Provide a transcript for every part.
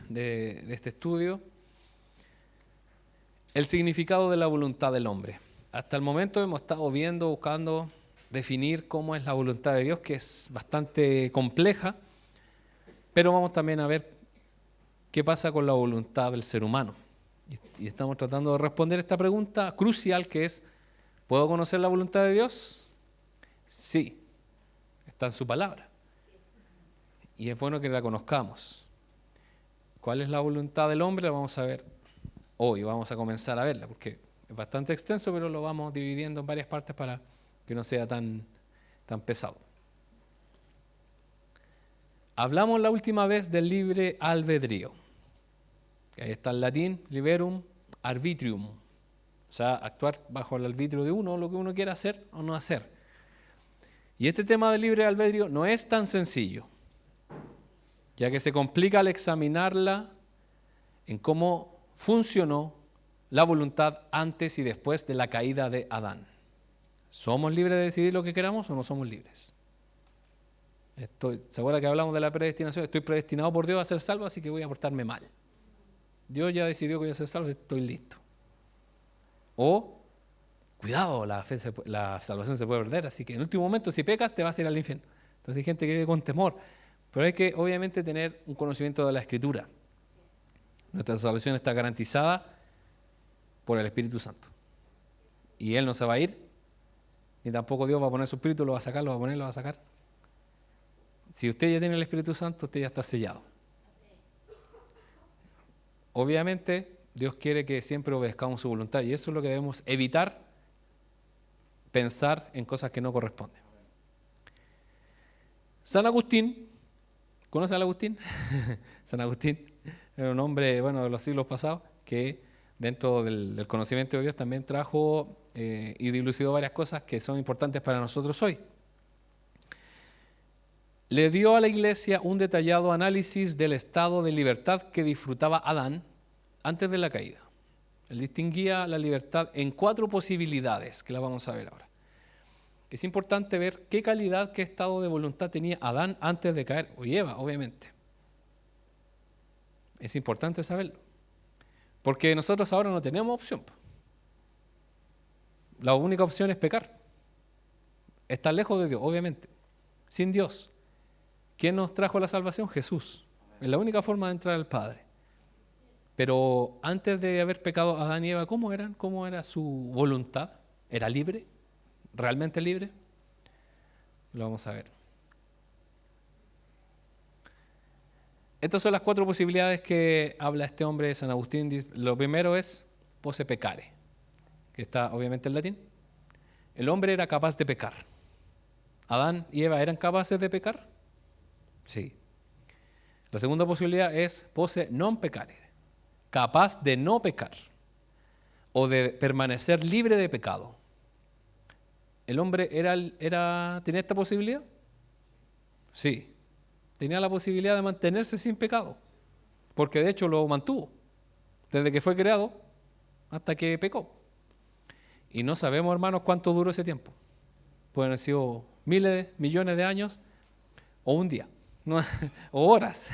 de este estudio, el significado de la voluntad del hombre. Hasta el momento hemos estado viendo, buscando definir cómo es la voluntad de Dios, que es bastante compleja, pero vamos también a ver qué pasa con la voluntad del ser humano. Y estamos tratando de responder esta pregunta crucial que es, ¿puedo conocer la voluntad de Dios? Sí, está en su palabra. Y es bueno que la conozcamos. ¿Cuál es la voluntad del hombre? La vamos a ver hoy, vamos a comenzar a verla, porque es bastante extenso, pero lo vamos dividiendo en varias partes para que no sea tan pesado. Hablamos la última vez del libre albedrío. Ahí está el latín, liberum arbitrium. O sea, actuar bajo el arbitrio de uno, lo que uno quiera hacer o no hacer. Y este tema del libre albedrío no es tan sencillo, ya que se complica al examinarla en cómo funcionó la voluntad antes y después de la caída de Adán. ¿Somos libres de decidir lo que queramos o no somos libres? ¿Se acuerda que hablamos de la predestinación? Estoy predestinado por Dios a ser salvo, así que voy a portarme mal. Dios ya decidió que voy a ser salvo, estoy listo. O, cuidado, la salvación se puede perder, así que en último momento si pecas te vas a ir al infierno. Entonces hay gente que vive con temor, pero hay que obviamente tener un conocimiento de la Escritura. Nuestra salvación está garantizada por el Espíritu Santo. Y Él no se va a ir, ni tampoco Dios va a poner su Espíritu, lo va a sacar, lo va a poner, lo va a sacar. Si usted ya tiene el Espíritu Santo, usted ya está sellado. Obviamente, Dios quiere que siempre obedezcamos su voluntad y eso es lo que debemos evitar, pensar en cosas que no corresponden. San Agustín, ¿conoce a Agustín? San Agustín era un hombre, de los siglos pasados que dentro del conocimiento de Dios también trajo y dilucidó varias cosas que son importantes para nosotros hoy. Le dio a la Iglesia un detallado análisis del estado de libertad que disfrutaba Adán antes de la caída. Él distinguía la libertad en 4 posibilidades, que la vamos a ver ahora. Es importante ver qué calidad, qué estado de voluntad tenía Adán antes de caer, o Eva, obviamente. Es importante saberlo, porque nosotros ahora no tenemos opción. La única opción es pecar. Estar lejos de Dios, obviamente. Sin Dios. ¿Quién nos trajo la salvación? Jesús. Es la única forma de entrar al Padre. Pero antes de haber pecado Adán y Eva, ¿cómo eran? ¿Cómo era su voluntad? ¿Era libre? ¿Realmente libre? Lo vamos a ver. Estas son las 4 posibilidades que habla este hombre de San Agustín. Lo primero es posse peccare, que está obviamente en latín. El hombre era capaz de pecar. ¿Adán y Eva eran capaces de pecar? Sí. La segunda posibilidad es posse non peccare, capaz de no pecar o de permanecer libre de pecado. ¿El hombre tenía esta posibilidad? Sí. Tenía la posibilidad de mantenerse sin pecado, porque de hecho lo mantuvo desde que fue creado hasta que pecó. Y no sabemos, hermanos, cuánto duró ese tiempo. Pueden haber sido miles, millones de años o un día, ¿no? O horas.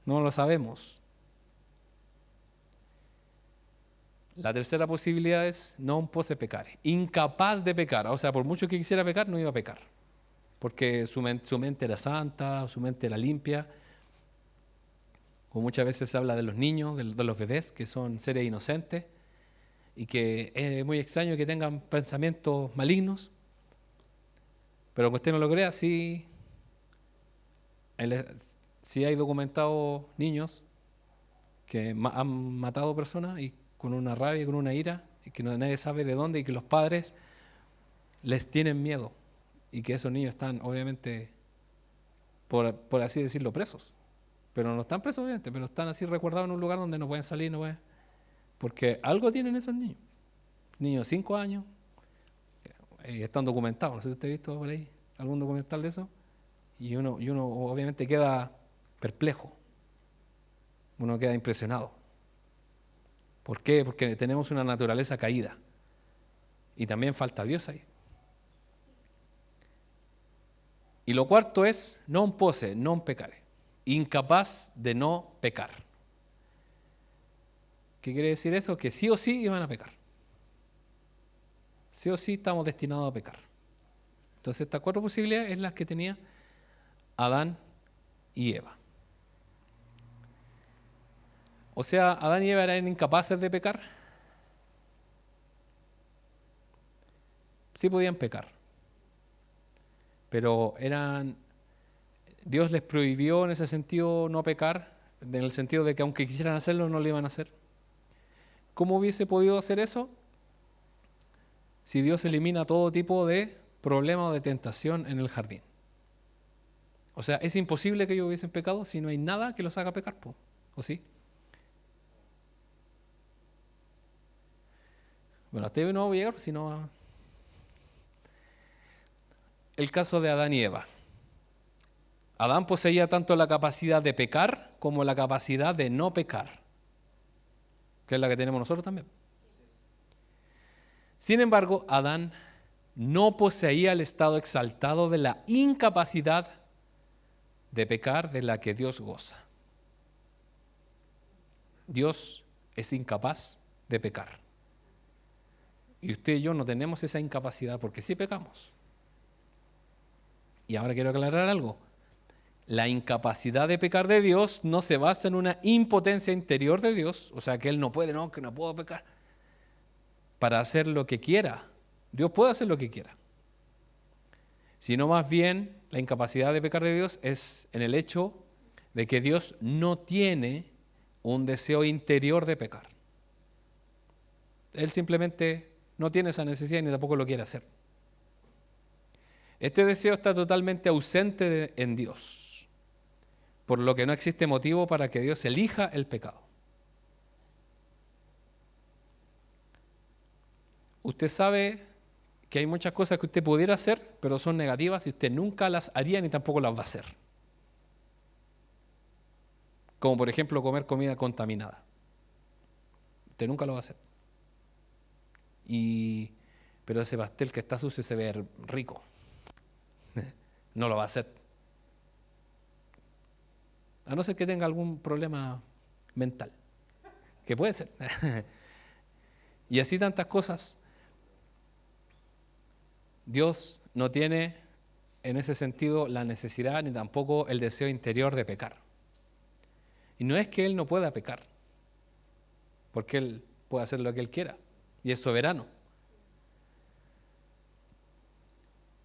No lo sabemos. La tercera posibilidad es non posse peccare, incapaz de pecar. O sea, por mucho que quisiera pecar, no iba a pecar, porque su mente era santa, su mente era limpia. Como muchas veces se habla de los niños, de los bebés, que son seres inocentes, y que es muy extraño que tengan pensamientos malignos. Pero que usted no lo crea, sí hay documentados niños que han matado personas y con una rabia, con una ira, y que nadie sabe de dónde, y que los padres les tienen miedo, y que esos niños están obviamente, por así decirlo, presos. Pero no están presos obviamente, pero están así resguardados en un lugar donde no pueden salir, porque algo tienen esos niños. Niños de 5 años, están documentados. No sé si usted ha visto por ahí algún documental de eso. Y uno obviamente queda perplejo. Uno queda impresionado. ¿Por qué? Porque tenemos una naturaleza caída. Y también falta Dios ahí. Y lo cuarto es non posse, non peccare. incapaz de no pecar. ¿Qué quiere decir eso? Que sí o sí iban a pecar. Sí o sí estamos destinados a pecar. Entonces estas 4 posibilidades es las que tenía Adán y Eva. O sea, Adán y Eva eran incapaces de pecar. Sí podían pecar, pero Dios les prohibió en ese sentido no pecar, en el sentido de que aunque quisieran hacerlo no lo iban a hacer. ¿Cómo hubiese podido hacer eso? Si Dios elimina todo tipo de problema o de tentación en el jardín. O sea, es imposible que ellos hubiesen pecado si no hay nada que los haga pecar, ¿o sí? Bueno, hasta ahí no voy a llegar, sino el caso de Adán y Eva. Adán poseía tanto la capacidad de pecar como la capacidad de no pecar, que es la que tenemos nosotros también. Sin embargo, Adán no poseía el estado exaltado de la incapacidad de pecar de la que Dios goza. Dios es incapaz de pecar. Y usted y yo no tenemos esa incapacidad porque sí pecamos. Y ahora quiero aclarar algo. La incapacidad de pecar de Dios no se basa en una impotencia interior de Dios, o sea que Él no puede, no, que no puedo pecar, para hacer lo que quiera. Dios puede hacer lo que quiera. Sino más bien la incapacidad de pecar de Dios es en el hecho de que Dios no tiene un deseo interior de pecar. Él simplemente no tiene esa necesidad ni tampoco lo quiere hacer. Este deseo está totalmente ausente en Dios, por lo que no existe motivo para que Dios elija el pecado. Usted sabe que hay muchas cosas que usted pudiera hacer, pero son negativas y usted nunca las haría ni tampoco las va a hacer. Como por ejemplo comer comida contaminada. Usted nunca lo va a hacer. Pero ese pastel que está sucio se ve rico. No lo va a hacer. A no ser que tenga algún problema mental, que puede ser. Y así tantas cosas. Dios no tiene en ese sentido la necesidad ni tampoco el deseo interior de pecar. Y no es que Él no pueda pecar, porque Él puede hacer lo que Él quiera y es soberano.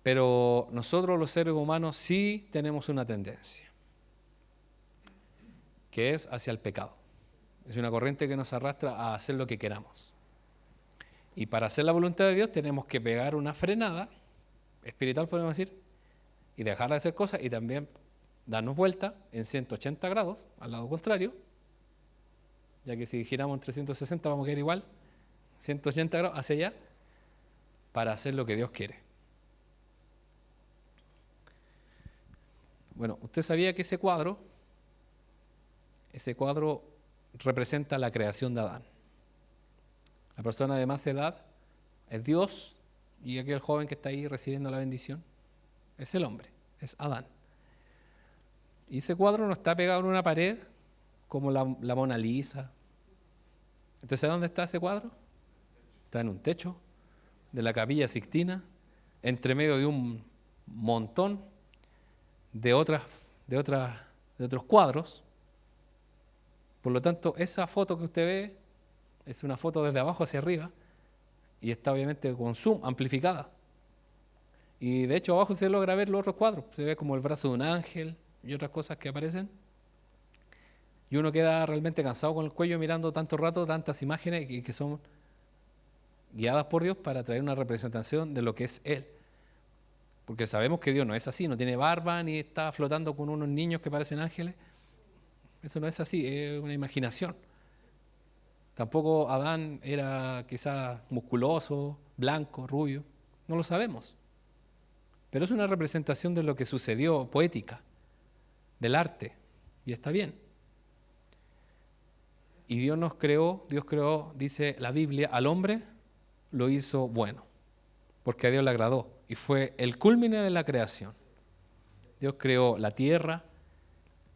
Pero nosotros los seres humanos sí tenemos una tendencia, que es hacia el pecado. Es una corriente que nos arrastra a hacer lo que queramos. Y para hacer la voluntad de Dios tenemos que pegar una frenada espiritual, podemos decir, y dejar de hacer cosas y también darnos vuelta en 180 grados al lado contrario, ya que si giramos en 360 vamos a quedar igual, 180 grados hacia allá, para hacer lo que Dios quiere. Bueno, usted sabía que ese cuadro representa la creación de Adán. La persona de más edad es Dios y aquel joven que está ahí recibiendo la bendición es el hombre, es Adán. Y ese cuadro no está pegado en una pared como la Mona Lisa. ¿Usted sabe dónde está ese cuadro? Está en un techo de la Capilla Sixtina, entre medio de un montón de otros cuadros. Por lo tanto, esa foto que usted ve es una foto desde abajo hacia arriba y está obviamente con zoom, amplificada. Y de hecho abajo se logra ver los otros cuadros, se ve como el brazo de un ángel y otras cosas que aparecen. Y uno queda realmente cansado con el cuello mirando tanto rato, tantas imágenes que son guiadas por Dios para traer una representación de lo que es Él. Porque sabemos que Dios no es así, no tiene barba ni está flotando con unos niños que parecen ángeles. Eso no es así, es una imaginación. Tampoco Adán era quizás musculoso, blanco, rubio, no lo sabemos. Pero es una representación de lo que sucedió, poética, del arte, y está bien. Y Dios creó, dice la Biblia, al hombre lo hizo bueno, porque a Dios le agradó, y fue el culmine de la creación. Dios creó la tierra,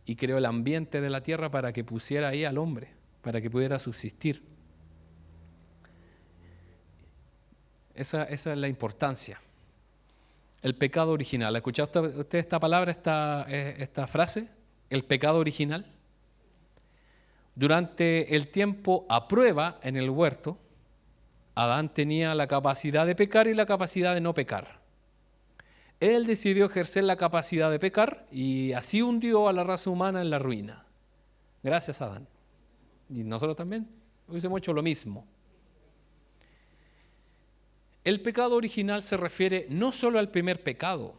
y creó el ambiente de la tierra para que pusiera ahí al hombre, para que pudiera subsistir. Esa es la importancia. El pecado original. ¿Ha escuchado usted esta palabra, esta frase? El pecado original. Durante el tiempo a prueba en el huerto, Adán tenía la capacidad de pecar y la capacidad de no pecar. Él decidió ejercer la capacidad de pecar y así hundió a la raza humana en la ruina. Gracias a Adán. Y nosotros también hubiésemos hecho lo mismo. El pecado original se refiere no solo al primer pecado,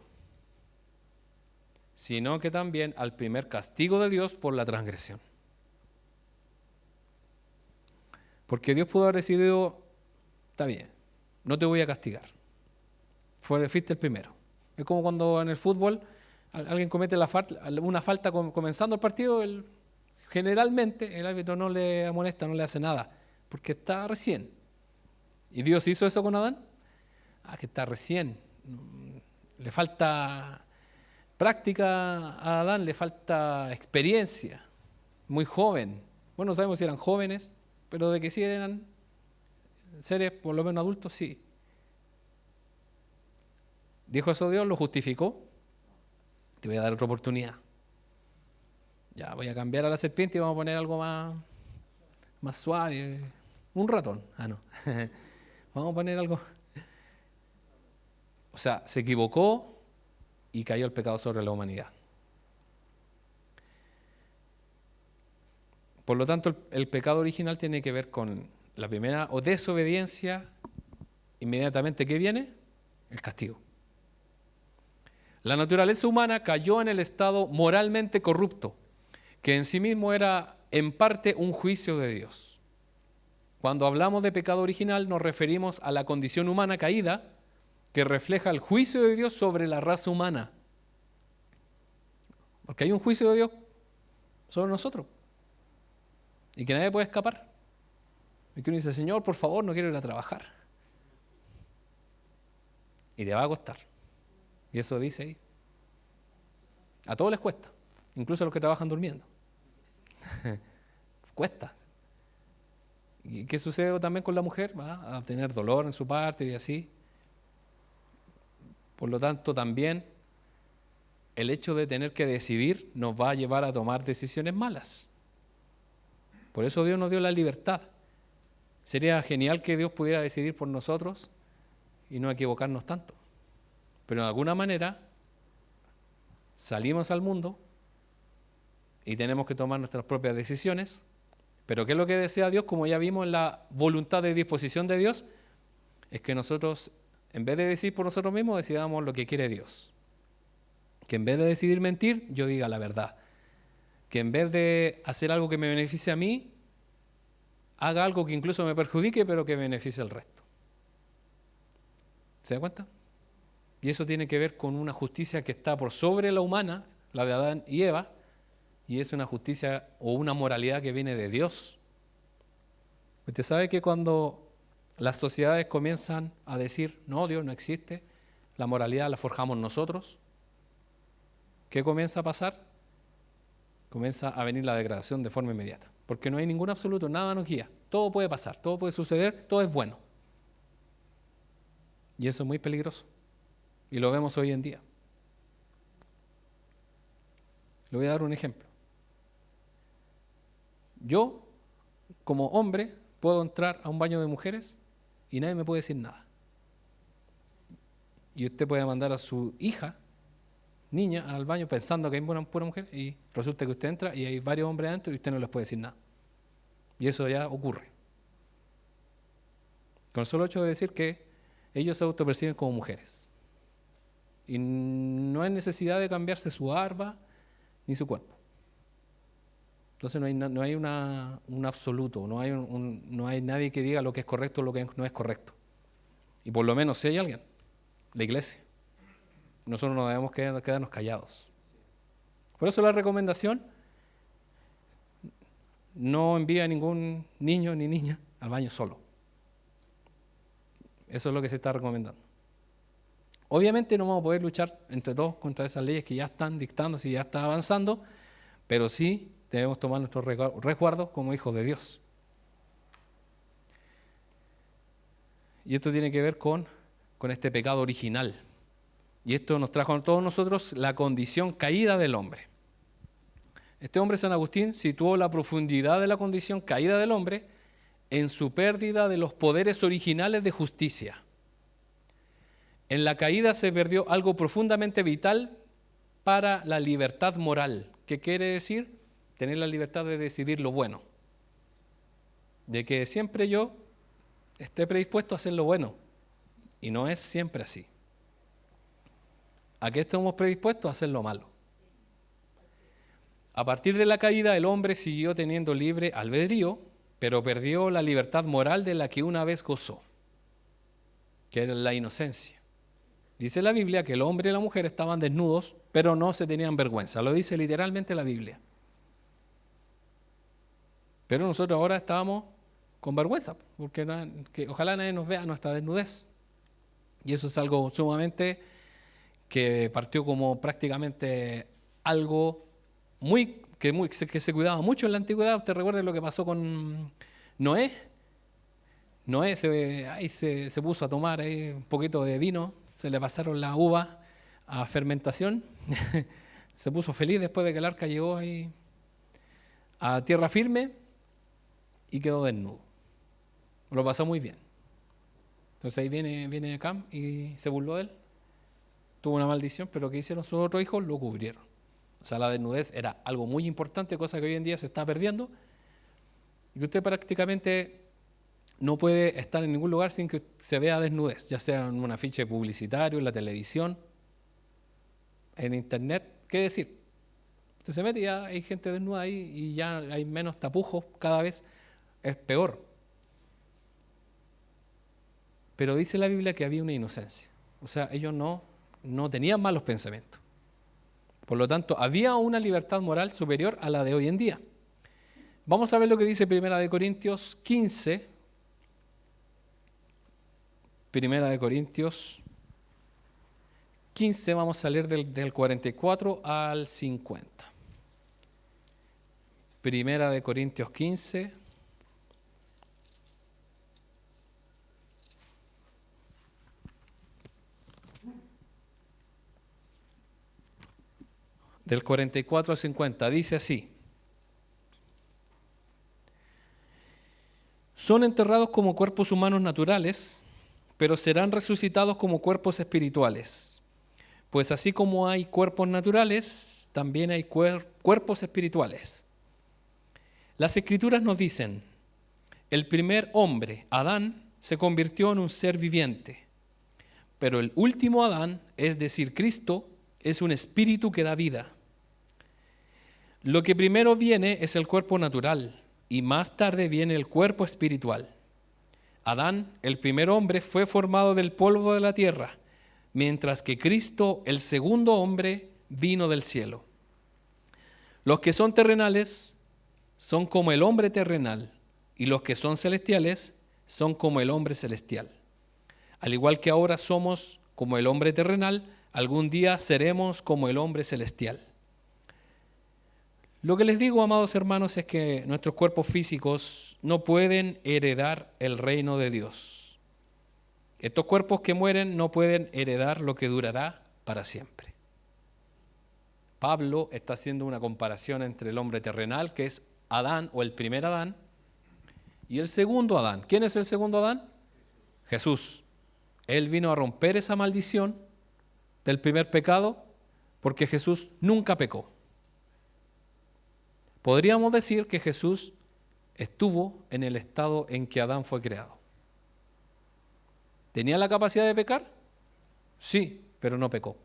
sino que también al primer castigo de Dios por la transgresión. Porque Dios pudo haber decidido, está bien, no te voy a castigar. Fuiste el primero. Es como cuando en el fútbol alguien comete una falta comenzando el partido, generalmente el árbitro no le amonesta, no le hace nada, porque está recién. ¿Y Dios hizo eso con Adán? Que está recién. Le falta práctica a Adán, le falta experiencia. Muy joven. Bueno, no sabemos si eran jóvenes, pero de que sí eran seres por lo menos adultos, sí. Dijo eso Dios, lo justificó. Te voy a dar otra oportunidad. Ya, voy a cambiar a la serpiente y vamos a poner algo más suave. Un ratón. No. Vamos a poner algo. O sea, se equivocó y cayó el pecado sobre la humanidad. Por lo tanto, el pecado original tiene que ver con la primera o desobediencia, inmediatamente que viene, el castigo. La naturaleza humana cayó en el estado moralmente corrupto, que en sí mismo era en parte un juicio de Dios. Cuando hablamos de pecado original nos referimos a la condición humana caída que refleja el juicio de Dios sobre la raza humana. Porque hay un juicio de Dios sobre nosotros y que nadie puede escapar. Y que uno dice, Señor, por favor, no quiero ir a trabajar. Y te va a costar. Y eso dice ahí. A todos les cuesta, incluso a los que trabajan durmiendo. Cuesta. ¿Y qué sucede también con la mujer? Va a tener dolor en su parte y así. Por lo tanto, también el hecho de tener que decidir nos va a llevar a tomar decisiones malas. Por eso Dios nos dio la libertad. Sería genial que Dios pudiera decidir por nosotros y no equivocarnos tanto. Pero de alguna manera salimos al mundo y tenemos que tomar nuestras propias decisiones. Pero ¿qué es lo que desea Dios? Como ya vimos en la voluntad de disposición de Dios, es que nosotros, en vez de decir por nosotros mismos, decidamos lo que quiere Dios. Que en vez de decidir mentir, yo diga la verdad. Que en vez de hacer algo que me beneficie a mí, haga algo que incluso me perjudique, pero que beneficie al resto. ¿Se da cuenta? Y eso tiene que ver con una justicia que está por sobre la humana, la de Adán y Eva, y es una justicia o una moralidad que viene de Dios. Usted sabe que cuando las sociedades comienzan a decir, no, Dios no existe, la moralidad la forjamos nosotros, ¿qué comienza a pasar? Comienza a venir la degradación de forma inmediata, porque no hay ningún absoluto, nada nos guía, todo puede pasar, todo puede suceder, todo es bueno. Y eso es muy peligroso, y lo vemos hoy en día. Le voy a dar un ejemplo. Yo, como hombre, puedo entrar a un baño de mujeres y nadie me puede decir nada. Y usted puede mandar a su hija, niña, al baño pensando que hay una pura mujer y resulta que usted entra y hay varios hombres adentro y usted no les puede decir nada. Y eso ya ocurre. Con el solo hecho de decir que ellos se autoperciben como mujeres. Y no hay necesidad de cambiarse su barba ni su cuerpo. Entonces no hay un absoluto, no hay nadie que diga lo que es correcto o lo que no es correcto. Y por lo menos si hay alguien, la iglesia. Nosotros no debemos quedarnos callados. Por eso la recomendación, no envía a ningún niño ni niña al baño solo. Eso es lo que se está recomendando. Obviamente no vamos a poder luchar entre todos contra esas leyes que ya están dictando, si ya está avanzando, pero sí debemos tomar nuestros resguardos como hijos de Dios. Y esto tiene que ver con este pecado original. Y esto nos trajo a todos nosotros la condición caída del hombre. Este hombre, San Agustín, situó la profundidad de la condición caída del hombre en su pérdida de los poderes originales de justicia. En la caída se perdió algo profundamente vital para la libertad moral. ¿Qué quiere decir? Tener la libertad de decidir lo bueno. De que siempre yo esté predispuesto a hacer lo bueno. Y no es siempre así. ¿A qué estamos predispuestos? A hacer lo malo. A partir de la caída, el hombre siguió teniendo libre albedrío, pero perdió la libertad moral de la que una vez gozó, que era la inocencia. Dice la Biblia que el hombre y la mujer estaban desnudos, pero no se tenían vergüenza. Lo dice literalmente la Biblia. Pero nosotros ahora estábamos con vergüenza, porque que ojalá nadie nos vea nuestra desnudez. Y eso es algo sumamente que partió como prácticamente algo que se cuidaba mucho en la antigüedad. ¿Usted recuerda lo que pasó con Noé? Noé se puso a tomar un poquito de vino, se le pasaron la uva a fermentación, se puso feliz después de que el arca llegó ahí a tierra firme y quedó desnudo. Lo pasó muy bien. Entonces ahí viene Cam y se burló de él. Tuvo una maldición, pero ¿qué hicieron sus otros hijos? Lo cubrieron. O sea, la desnudez era algo muy importante, cosa que hoy en día se está perdiendo. Y usted prácticamente no puede estar en ningún lugar sin que se vea desnudez, ya sea en un afiche publicitario, en la televisión, en internet. ¿Qué decir? Usted se mete y ya hay gente desnuda ahí y ya hay menos tapujos, cada vez es peor. Pero dice la Biblia que había una inocencia. O sea, ellos no tenían malos pensamientos. Por lo tanto, había una libertad moral superior a la de hoy en día. Vamos a ver lo que dice Primera de Corintios 15. Primera de Corintios 15, vamos a leer del 44 al 50. Primera de Corintios 15. Del 44 al 50, dice así: son enterrados como cuerpos humanos naturales, pero serán resucitados como cuerpos espirituales. Pues así como hay cuerpos naturales, también hay cuerpos espirituales. Las Escrituras nos dicen: el primer hombre, Adán, se convirtió en un ser viviente, pero el último Adán, es decir, Cristo, es un espíritu que da vida. Lo que primero viene es el cuerpo natural y más tarde viene el cuerpo espiritual. Adán, el primer hombre, fue formado del polvo de la tierra, mientras que Cristo, el segundo hombre, vino del cielo. Los que son terrenales son como el hombre terrenal y los que son celestiales son como el hombre celestial. Al igual que ahora somos como el hombre terrenal, algún día seremos como el hombre celestial. Lo que les digo, amados hermanos, es que nuestros cuerpos físicos no pueden heredar el reino de Dios. Estos cuerpos que mueren no pueden heredar lo que durará para siempre. Pablo está haciendo una comparación entre el hombre terrenal, que es Adán o el primer Adán, y el segundo Adán. ¿Quién es el segundo Adán? Jesús. Él vino a romper esa maldición del primer pecado porque Jesús nunca pecó. Podríamos decir que Jesús estuvo en el estado en que Adán fue creado. ¿Tenía la capacidad de pecar? Sí, pero no pecó.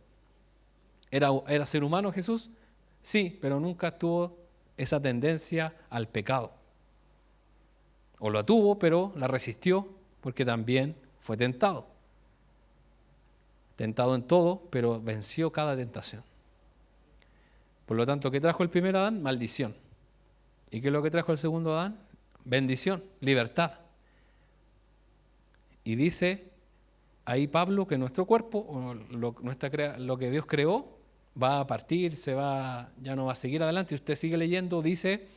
¿Era ser humano Jesús? Sí, pero nunca tuvo esa tendencia al pecado. O la tuvo, pero la resistió porque también fue tentado. Tentado en todo, pero venció cada tentación. Por lo tanto, ¿qué trajo el primer Adán? Maldición. ¿Y qué es lo que trajo el segundo Adán? Bendición, libertad. Y dice ahí Pablo que nuestro cuerpo, o lo que Dios creó, va a partir, ya no va a seguir adelante. Y usted sigue leyendo, dice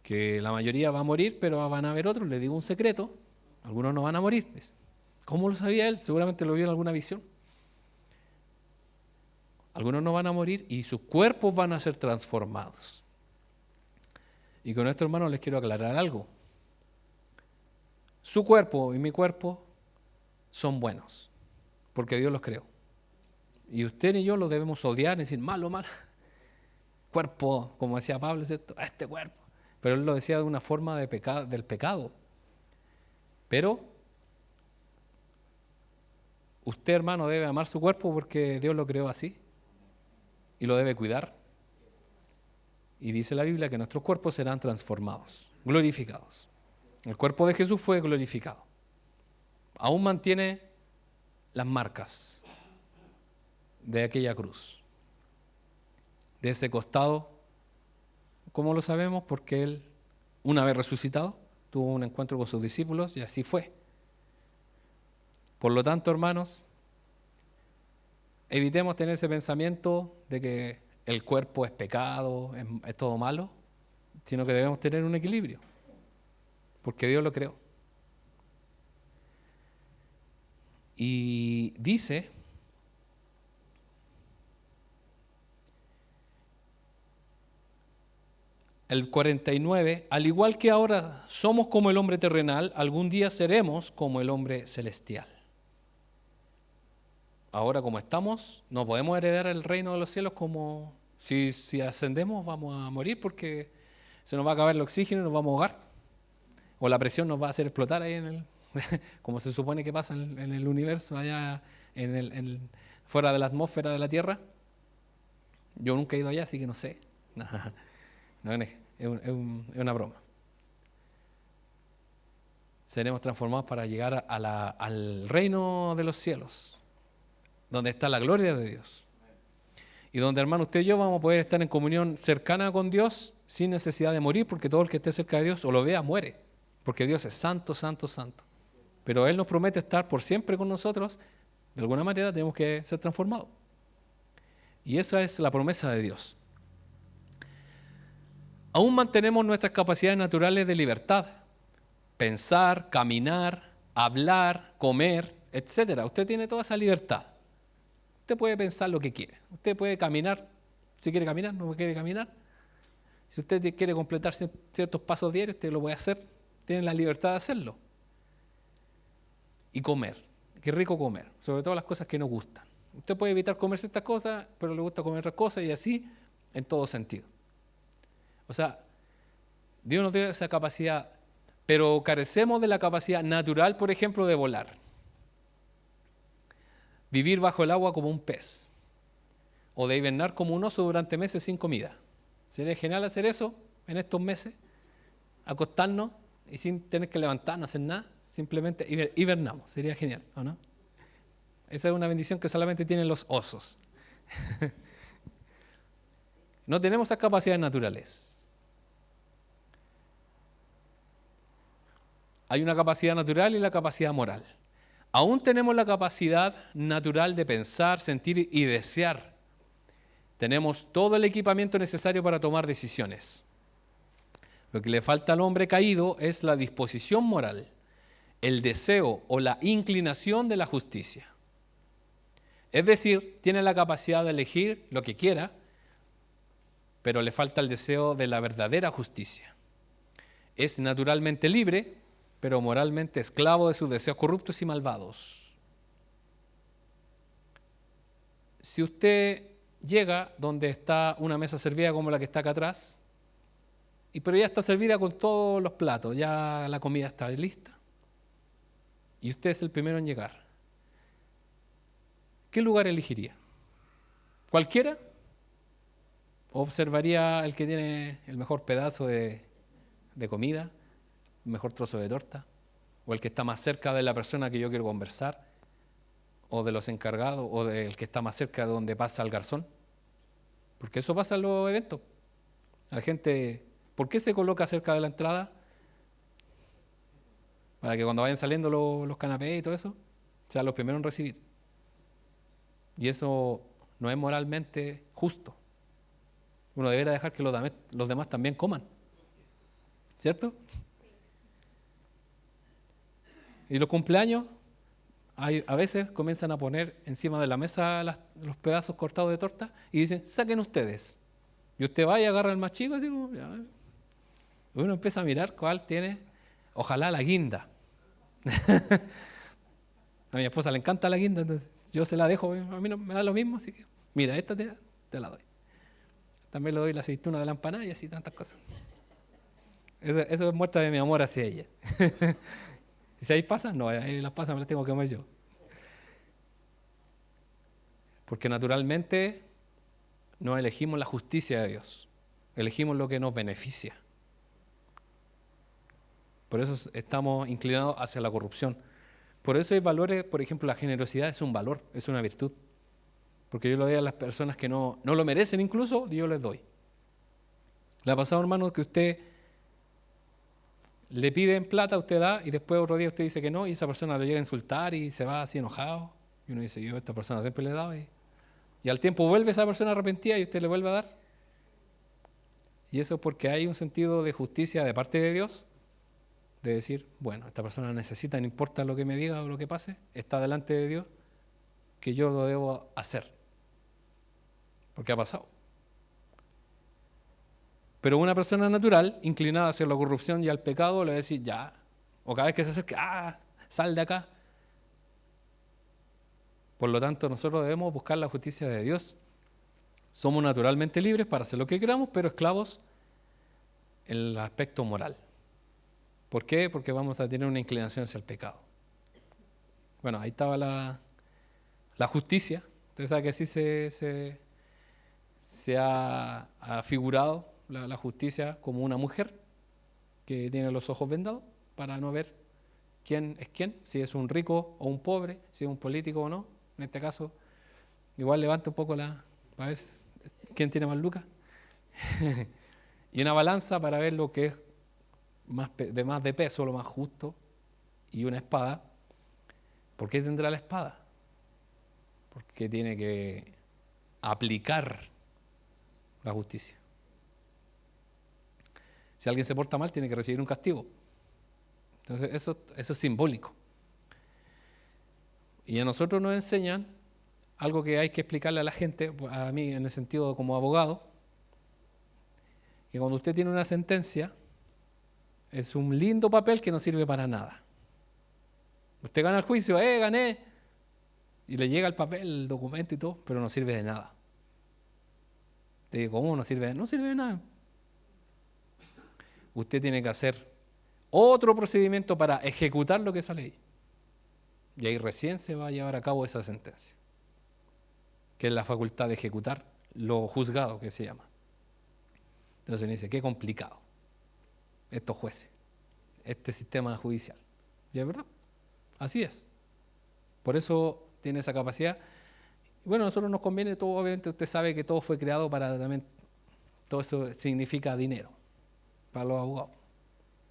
que la mayoría va a morir, pero van a haber otros. Le digo un secreto, algunos no van a morir. ¿Cómo lo sabía él? Seguramente lo vio en alguna visión. Algunos no van a morir y sus cuerpos van a ser transformados. Y con esto, hermanos, les quiero aclarar algo. Su cuerpo y mi cuerpo son buenos, porque Dios los creó. Y usted y yo los debemos odiar y decir, malo, malo. Cuerpo, como decía Pablo, ¿cierto? Este cuerpo. Pero él lo decía de una forma del pecado. Pero usted, hermano, debe amar su cuerpo porque Dios lo creó así. Y lo debe cuidar. Y dice la Biblia que nuestros cuerpos serán transformados, glorificados. El cuerpo de Jesús fue glorificado. Aún mantiene las marcas de aquella cruz. De ese costado, ¿cómo lo sabemos? Porque Él, una vez resucitado, tuvo un encuentro con sus discípulos y así fue. Por lo tanto, hermanos, evitemos tener ese pensamiento de que el cuerpo es pecado, es todo malo, sino que debemos tener un equilibrio, porque Dios lo creó. Y dice el 49, al igual que ahora somos como el hombre terrenal, algún día seremos como el hombre celestial. Ahora como estamos, no podemos heredar el reino de los cielos como si ascendemos vamos a morir porque se nos va a acabar el oxígeno y nos vamos a ahogar. O la presión nos va a hacer explotar ahí como se supone que pasa en el universo, allá fuera de la atmósfera de la Tierra. Yo nunca he ido allá, así que no sé. No, es una broma. Seremos transformados para llegar al reino de los cielos, donde está la gloria de Dios. Y donde, hermano, usted y yo vamos a poder estar en comunión cercana con Dios sin necesidad de morir, porque todo el que esté cerca de Dios o lo vea muere, porque Dios es santo, santo, santo. Pero Él nos promete estar por siempre con nosotros. De alguna manera tenemos que ser transformados. Y esa es la promesa de Dios. Aún mantenemos nuestras capacidades naturales de libertad. Pensar, caminar, hablar, comer, etc. Usted tiene toda esa libertad. Usted puede pensar lo que quiere. Usted puede caminar, si quiere caminar, no quiere caminar. Si usted quiere completar ciertos pasos diarios, usted lo puede hacer. Tiene la libertad de hacerlo. Y comer. Qué rico comer. Sobre todo las cosas que nos gustan. Usted puede evitar comer ciertas cosas, pero le gusta comer otras cosas y así en todo sentido. O sea, Dios nos dio esa capacidad, pero carecemos de la capacidad natural, por ejemplo, de volar. Vivir bajo el agua como un pez. O de hibernar como un oso durante meses sin comida. Sería genial hacer eso en estos meses. Acostarnos y sin tener que levantarnos, hacer nada. Simplemente hibernamos. Sería genial, ¿o no? Esa es una bendición que solamente tienen los osos. No tenemos esas capacidades naturales. Hay una capacidad natural y la capacidad moral. Aún tenemos la capacidad natural de pensar, sentir y desear. Tenemos todo el equipamiento necesario para tomar decisiones. Lo que le falta al hombre caído es la disposición moral, el deseo o la inclinación de la justicia. Es decir, tiene la capacidad de elegir lo que quiera, pero le falta el deseo de la verdadera justicia. Es naturalmente libre, pero moralmente esclavo de sus deseos corruptos y malvados. Si usted llega donde está una mesa servida como la que está acá atrás, pero ya está servida con todos los platos, ya la comida está lista, y usted es el primero en llegar, ¿qué lugar elegiría? ¿Cualquiera? ¿O observaría el que tiene el mejor pedazo de comida, el mejor trozo de torta? ¿O el que está más cerca de la persona que yo quiero conversar? ¿O de los encargados? ¿O del que está más cerca de donde pasa el garzón? Porque eso pasa en los eventos. La gente, ¿por qué se coloca cerca de la entrada? Para que cuando vayan saliendo los canapés y todo eso, sean los primeros en recibir. Y eso no es moralmente justo. Uno debería dejar que los demás también coman. ¿Cierto? Y los cumpleaños, a veces comienzan a poner encima de la mesa los pedazos cortados de torta y dicen, saquen ustedes. Y usted va y agarra el más chico, así como, ya. Uno empieza a mirar cuál tiene, ojalá la guinda. A mi esposa le encanta la guinda, entonces yo se la dejo, a mí no me da lo mismo, así que, mira, esta te la doy. También le doy la aceituna de la empanada y así tantas cosas. Eso es muestra de mi amor hacia ella. ¿Y si ahí pasa? No, ahí las pasas me las tengo que comer yo. Porque naturalmente no elegimos la justicia de Dios, elegimos lo que nos beneficia. Por eso estamos inclinados hacia la corrupción. Por eso hay valores, por ejemplo, la generosidad es un valor, es una virtud. Porque yo lo doy a las personas que no lo merecen incluso, yo les doy. ¿Le ha pasado, hermano, que usted le piden plata, usted da, y después otro día usted dice que no, y esa persona lo llega a insultar y se va así enojado? Y uno dice, yo a esta persona siempre le he dado, y al tiempo vuelve esa persona arrepentida y usted le vuelve a dar. Y eso porque hay un sentido de justicia de parte de Dios, de decir, bueno, esta persona necesita, no importa lo que me diga o lo que pase, está delante de Dios, que yo lo debo hacer. Porque ha pasado. Pero una persona natural, inclinada hacia la corrupción y al pecado, le va a decir, ya, o cada vez que se acerque, sal de acá. Por lo tanto, nosotros debemos buscar la justicia de Dios. Somos naturalmente libres para hacer lo que queramos, pero esclavos en el aspecto moral. ¿Por qué? Porque vamos a tener una inclinación hacia el pecado. Bueno, ahí estaba la justicia. Usted sabe que así se ha figurado la justicia como una mujer que tiene los ojos vendados para no ver quién es quién, si es un rico o un pobre, si es un político o no. En este caso, igual levanta un poco para ver quién tiene más lucas. Y una balanza para ver lo que es más de peso, lo más justo, y una espada. ¿Por qué tendrá la espada? Porque tiene que aplicar la justicia. Si alguien se porta mal, tiene que recibir un castigo. Entonces, eso es simbólico. Y a nosotros nos enseñan algo que hay que explicarle a la gente, a mí en el sentido como abogado, que cuando usted tiene una sentencia, es un lindo papel que no sirve para nada. Usted gana el juicio, gané, y le llega el papel, el documento y todo, pero no sirve de nada. Te digo, ¿cómo no sirve? No sirve de nada. Usted tiene que hacer otro procedimiento para ejecutar lo que sale ahí. Y ahí recién se va a llevar a cabo esa sentencia, que es la facultad de ejecutar lo juzgado, que se llama. Entonces dice, qué complicado estos jueces, este sistema judicial. Y es verdad, así es. Por eso tiene esa capacidad. Y bueno, a nosotros nos conviene todo, obviamente usted sabe que todo fue creado para también, todo eso significa dinero para los abogados.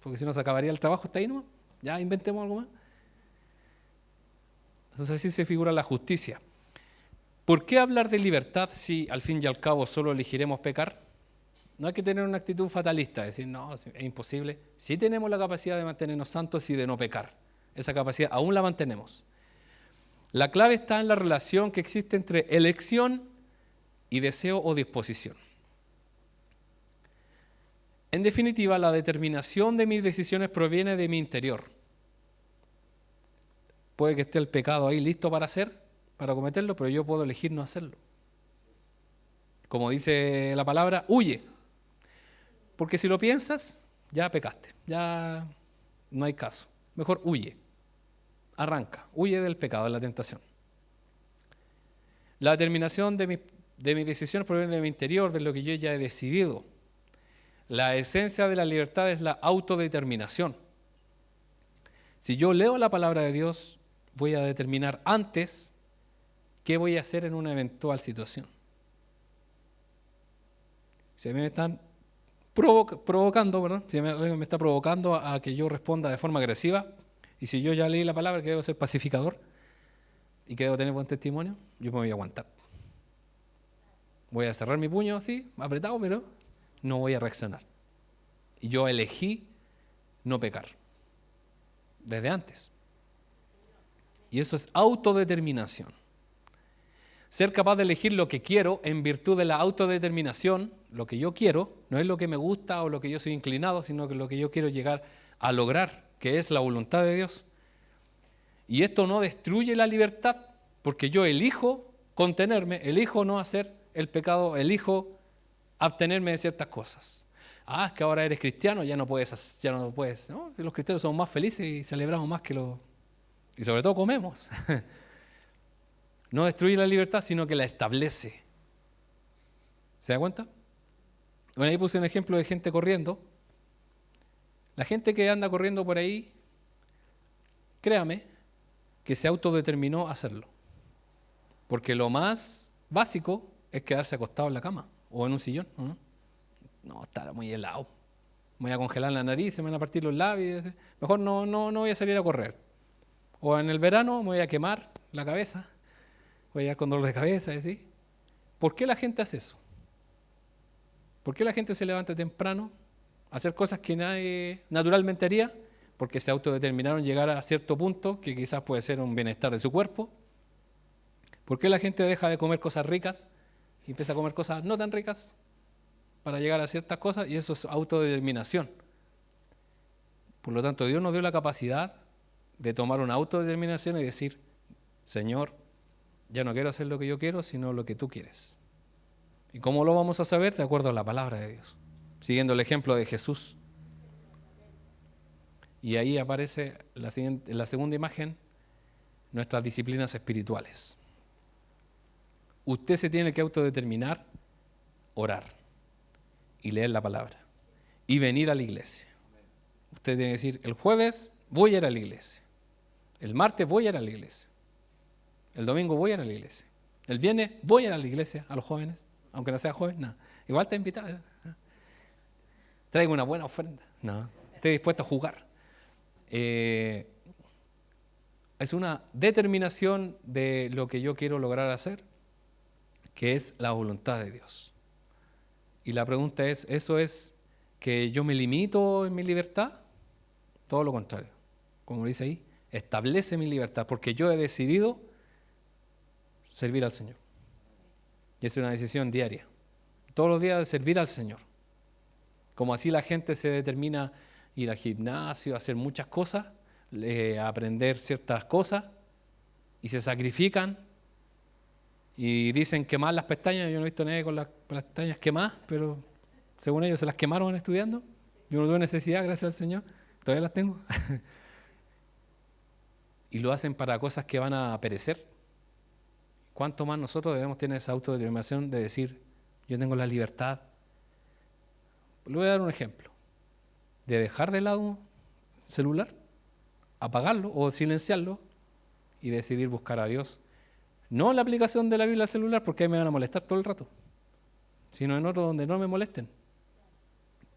Porque si no se acabaría el trabajo, está ahí nomás, ya inventemos algo más. Entonces así se figura la justicia. ¿Por qué hablar de libertad si al fin y al cabo solo elegiremos pecar? No hay que tener una actitud fatalista, decir, no, es imposible. Sí tenemos la capacidad de mantenernos santos y de no pecar. Esa capacidad aún la mantenemos. La clave está en la relación que existe entre elección y deseo o disposición. En definitiva, la determinación de mis decisiones proviene de mi interior. Puede que esté el pecado ahí listo para cometerlo, pero yo puedo elegir no hacerlo. Como dice la palabra, huye. Porque si lo piensas, ya pecaste, ya no hay caso. Mejor huye, arranca, huye del pecado, de la tentación. La determinación de mis decisiones proviene de mi interior, de lo que yo ya he decidido. La esencia de la libertad es la autodeterminación. Si yo leo la palabra de Dios, voy a determinar antes qué voy a hacer en una eventual situación. Si a mí me están provocando, ¿verdad? Si alguien me está provocando a que yo responda de forma agresiva, y si yo ya leí la palabra que debo ser pacificador y que debo tener buen testimonio, yo me voy a aguantar. Voy a cerrar mi puño así, apretado, pero no voy a reaccionar. Y yo elegí no pecar desde antes. Y eso es autodeterminación. Ser capaz de elegir lo que quiero en virtud de la autodeterminación, lo que yo quiero, no es lo que me gusta o lo que yo soy inclinado, sino que lo que yo quiero llegar a lograr, que es la voluntad de Dios. Y esto no destruye la libertad, porque yo elijo contenerme, elijo no hacer el pecado, elijo abstenerme de ciertas cosas. Es que ahora eres cristiano, ya no puedes, ¿no? Los cristianos somos más felices y celebramos más que los... Y sobre todo comemos. No destruye la libertad, sino que la establece. ¿Se da cuenta? Bueno, ahí puse un ejemplo de gente corriendo. La gente que anda corriendo por ahí, créame, que se autodeterminó a hacerlo. Porque lo más básico es quedarse acostado en la cama o en un sillón. No, está muy helado. Me voy a congelar la nariz, se me van a partir los labios. Mejor no voy a salir a correr. O en el verano me voy a quemar la cabeza. Voy a ir con dolor de cabeza, ¿sí? ¿Por qué la gente hace eso? ¿Por qué la gente se levanta temprano a hacer cosas que nadie naturalmente haría? Porque se autodeterminaron llegar a cierto punto que quizás puede ser un bienestar de su cuerpo. ¿Por qué la gente deja de comer cosas ricas y empieza a comer cosas no tan ricas para llegar a ciertas cosas? Y eso es autodeterminación. Por lo tanto, Dios nos dio la capacidad de tomar una autodeterminación y decir, Señor, ya no quiero hacer lo que yo quiero, sino lo que tú quieres. ¿Y cómo lo vamos a saber? De acuerdo a la palabra de Dios, siguiendo el ejemplo de Jesús. Y ahí aparece en la segunda imagen nuestras disciplinas espirituales. Usted se tiene que autodeterminar, orar y leer la palabra y venir a la iglesia. Usted tiene que decir, el jueves voy a ir a la iglesia, el martes voy a ir a la iglesia, el domingo voy a ir a la iglesia, el viernes voy a ir a la iglesia, a los jóvenes, aunque no sea joven, nada. Igual te invitado. Traigo una buena ofrenda. No, estoy dispuesto a jugar. Es una determinación de lo que yo quiero lograr hacer, que es la voluntad de Dios. Y la pregunta es, ¿eso es que yo me limito en mi libertad? Todo lo contrario. Como dice ahí, establece mi libertad, porque yo he decidido servir al Señor. Y es una decisión diaria. Todos los días de servir al Señor. Como así la gente se determina a ir al gimnasio, a hacer muchas cosas, a aprender ciertas cosas, y se sacrifican, y dicen quemar las pestañas. Yo no he visto a nadie con las pestañas quemadas, pero según ellos se las quemaron estudiando. Yo no tuve necesidad, gracias al Señor, todavía las tengo. Y lo hacen para cosas que van a perecer. ¿Cuánto más nosotros debemos tener esa autodeterminación de decir, yo tengo la libertad? Le voy a dar un ejemplo. De dejar de lado el celular, apagarlo o silenciarlo y decidir buscar a Dios. No en la aplicación de la Biblia al celular, porque ahí me van a molestar todo el rato, sino en otro donde no me molesten.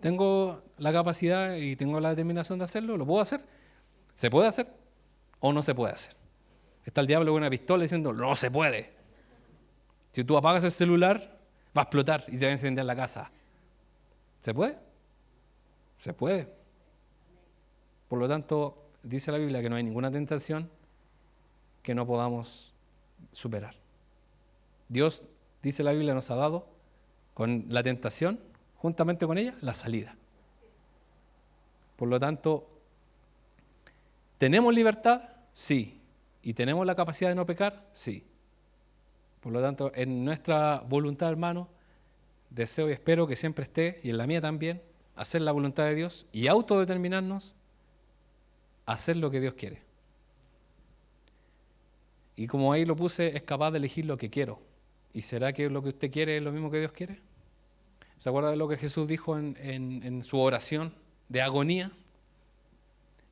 Tengo la capacidad y tengo la determinación de hacerlo, lo puedo hacer. ¿Se puede hacer o no se puede hacer? Está el diablo con una pistola diciendo, no se puede. Si tú apagas el celular, va a explotar y te va a encender la casa. ¿Se puede? Se puede. Por lo tanto, dice la Biblia que no hay ninguna tentación que no podamos superar. Dios, dice la Biblia, nos ha dado con la tentación, juntamente con ella, la salida. Por lo tanto, ¿tenemos libertad? Sí. ¿Y tenemos la capacidad de no pecar? Sí. Por lo tanto, en nuestra voluntad, hermano, deseo y espero que siempre esté, y en la mía también, hacer la voluntad de Dios y autodeterminarnos a hacer lo que Dios quiere. Y como ahí lo puse, es capaz de elegir lo que quiero. ¿Y será que lo que usted quiere es lo mismo que Dios quiere? ¿Se acuerda de lo que Jesús dijo en su oración de agonía?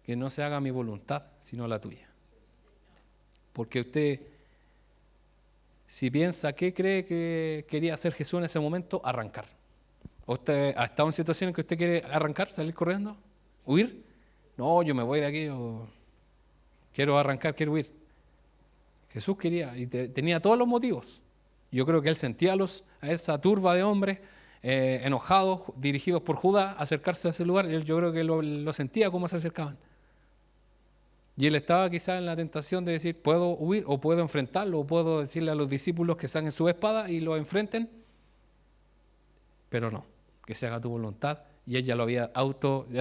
Que no se haga mi voluntad, sino la tuya. Porque usted, si piensa qué cree que quería hacer Jesús en ese momento, arrancar. ¿Usted ha estado en situaciones que usted quiere arrancar, salir corriendo, huir? No, yo me voy de aquí, o quiero arrancar, quiero huir. Jesús quería y tenía todos los motivos, Yo creo que él sentía a esa turba de hombres enojados, dirigidos por Judá, acercarse a ese lugar. Yo creo que lo sentía cómo se acercaban. Y él estaba quizás en la tentación de decir, puedo huir o puedo enfrentarlo, o puedo decirle a los discípulos que están en su espada y lo enfrenten. Pero no, que se haga tu voluntad. Y él ya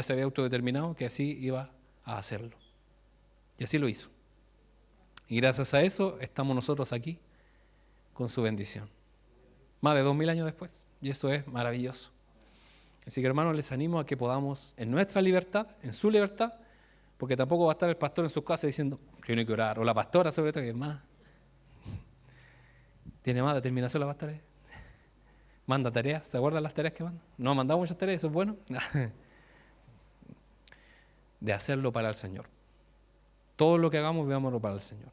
se había autodeterminado que así iba a hacerlo. Y así lo hizo. Y gracias a eso estamos nosotros aquí con su bendición. Más de 2000 años después. Y eso es maravilloso. Así que hermanos, les animo a que podamos, en nuestra libertad, en su libertad, porque tampoco va a estar el pastor en su casa diciendo, tiene que orar, o la pastora sobre todo, que es más, tiene más determinación la pastora. Manda tareas, ¿se acuerdan las tareas que manda? No ha mandado muchas tareas, eso es bueno. De hacerlo para el Señor. Todo lo que hagamos, veámoslo para el Señor.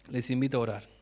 Les invito a orar.